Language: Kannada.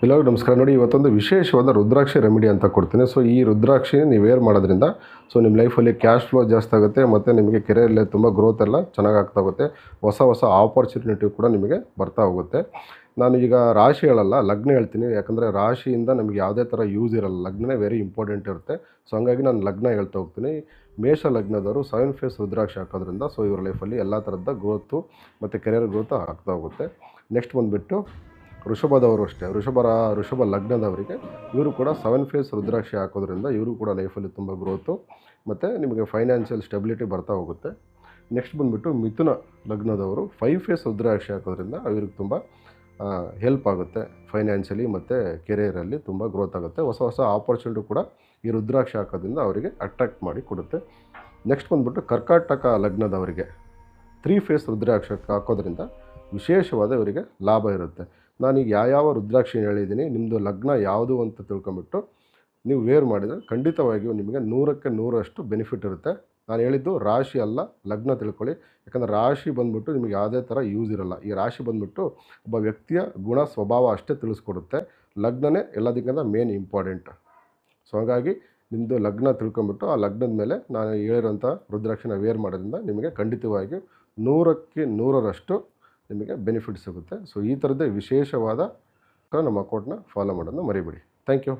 ಎಲ್ಲರಿಗೂ ನಮಸ್ಕಾರ. ನೋಡಿ, ಇವತ್ತೊಂದು ವಿಶೇಷವಾದ ರುದ್ರಾಕ್ಷಿ ರೆಮಿಡಿ ಅಂತ ಕೊಡ್ತೀನಿ. ಸೊ ಈ ರುದ್ರಾಕ್ಷಿ ನೀವು ವೇರ್ ಮಾಡೋದ್ರಿಂದ ನಿಮ್ಮ ಲೈಫಲ್ಲಿ ಕ್ಯಾಶ್ ಫ್ಲೋ ಜಾಸ್ತಿ ಆಗುತ್ತೆ, ಮತ್ತು ನಿಮಗೆ ಕೆರಿಯರಲ್ಲಿ ತುಂಬ ಗ್ರೋತ್ ಎಲ್ಲ ಚೆನ್ನಾಗಿ ಆಗ್ತಾ ಹೋಗುತ್ತೆ. ಹೊಸ ಆಪರ್ಚುನಿಟಿ ಕೂಡ ನಿಮಗೆ ಬರ್ತಾ ಹೋಗುತ್ತೆ. ನಾನು ಈಗ ರಾಶಿ ಹೇಳಲ್ಲ, ಲಗ್ನ ಹೇಳ್ತೀನಿ. ಯಾಕಂದರೆ ರಾಶಿಯಿಂದ ನಮಗೆ ಯಾವುದೇ ಥರ ಯೂಸ್ ಇರಲ್ಲ, ಲಗ್ನನೇ ವೆರಿ ಇಂಪಾರ್ಟೆಂಟ್ ಇರುತ್ತೆ. ಸೊ ಹಂಗಾಗಿ ನಾನು ಲಗ್ನ ಹೇಳ್ತಾ ಹೋಗ್ತೀನಿ. ಮೇಷ ಲಗ್ನದವರು 7 ಫೇಸ್ ರುದ್ರಾಕ್ಷಿ ಹಾಕೋದ್ರಿಂದ ಇವ್ರ ಲೈಫಲ್ಲಿ ಎಲ್ಲ ಥರದ ಗ್ರೋತು ಮತ್ತು ಕೆರಿಯರ್ ಗ್ರೋತು ಆಗ್ತಾ ಹೋಗುತ್ತೆ. ನೆಕ್ಸ್ಟ್ ಬಂದುಬಿಟ್ಟು ವೃಷಭದವರು ಅಷ್ಟೇ, ವೃಷಭ ಲಗ್ನದವರಿಗೆ ಇವರು ಕೂಡ 7 ಫೇಸ್ ರುದ್ರಾಕ್ಷಿ ಹಾಕೋದ್ರಿಂದ ಇವರು ಕೂಡ ಲೈಫಲ್ಲಿ ತುಂಬ ಗ್ರೋತು ಮತ್ತು ನಿಮಗೆ ಫೈನಾನ್ಷಿಯಲ್ ಸ್ಟೆಬಿಲಿಟಿ ಬರ್ತಾ ಹೋಗುತ್ತೆ. ನೆಕ್ಸ್ಟ್ ಬಂದುಬಿಟ್ಟು ಮಿಥುನ ಲಗ್ನದವರು 5 ಫೇಸ್ ರುದ್ರಾಕ್ಷಿ ಹಾಕೋದ್ರಿಂದ ಇವ್ರಿಗೆ ತುಂಬ ಹೆಲ್ಪ್ ಆಗುತ್ತೆ. ಫೈನಾನ್ಷಿಯಲಿ ಮತ್ತು ಕೆರಿಯರಲ್ಲಿ ತುಂಬ ಗ್ರೋತ್ ಆಗುತ್ತೆ. ಹೊಸ ಆಪರ್ಚುನಿಟಿ ಕೂಡ ಈ ರುದ್ರಾಕ್ಷಿ ಹಾಕೋದ್ರಿಂದ ಅವರಿಗೆ ಅಟ್ರಾಕ್ಟ್ ಮಾಡಿ ಕೊಡುತ್ತೆ. ನೆಕ್ಸ್ಟ್ ಬಂದುಬಿಟ್ಟು ಕರ್ಕಾಟಕ ಲಗ್ನದವರಿಗೆ 3 ಫೇಸ್ ರುದ್ರಾಕ್ಷಿ ಹಾಕೋದ್ರಿಂದ ವಿಶೇಷವಾದ ಇವರಿಗೆ ಲಾಭ ಇರುತ್ತೆ. ನಾನೀಗ ಯಾವ ರುದ್ರಾಕ್ಷಿ ಹೇಳಿದ್ದೀನಿ, ನಿಮ್ಮದು ಲಗ್ನ ಯಾವುದು ಅಂತ ತಿಳ್ಕೊಂಬಿಟ್ಟು ನೀವು ವೇರ್ ಮಾಡಿದರೆ ಖಂಡಿತವಾಗಿಯೂ ನಿಮಗೆ 100ಕ್ಕೆ 100ರಷ್ಟು ಬೆನಿಫಿಟ್ ಇರುತ್ತೆ. ನಾನು ಹೇಳಿದ್ದು ರಾಶಿ ಅಲ್ಲ, ಲಗ್ನ ತಿಳ್ಕೊಳ್ಳಿ. ಯಾಕಂದರೆ ರಾಶಿ ಬಂದುಬಿಟ್ಟು ನಿಮಗೆ ಯಾವುದೇ ಥರ ಯೂಸ್ ಇರೋಲ್ಲ. ಈ ರಾಶಿ ಬಂದುಬಿಟ್ಟು ಒಬ್ಬ ವ್ಯಕ್ತಿಯ ಗುಣ ಸ್ವಭಾವ ಅಷ್ಟೇ ತಿಳಿಸ್ಕೊಡುತ್ತೆ. ಲಗ್ನನೇ ಎಲ್ಲದಕ್ಕಿಂತ ಮೇನ್ ಇಂಪಾರ್ಟೆಂಟ್. ಸೊ ಹಾಗಾಗಿ ನಿಮ್ಮದು ಲಗ್ನ ತಿಳ್ಕೊಂಬಿಟ್ಟು ಆ ಲಗ್ನದ ಮೇಲೆ ನಾನು ಹೇಳಿರೋಂಥ ರುದ್ರಾಕ್ಷಿನ ವೇರ್ ಮಾಡೋದ್ರಿಂದ ನಿಮಗೆ ಖಂಡಿತವಾಗಿ 100ಕ್ಕೆ 100ರಷ್ಟು ನಿಮಗೆ ಬೆನಿಫಿಟ್ ಸಿಗುತ್ತೆ. ಸೊ ಈ ಥರದ್ದೇ ವಿಶೇಷವಾದ ನಮ್ಮ ಅಕೌಂಟ್ನ ಫಾಲೋ ಮಾಡೋದನ್ನ ಮರಿಬೇಡಿ. Thank you.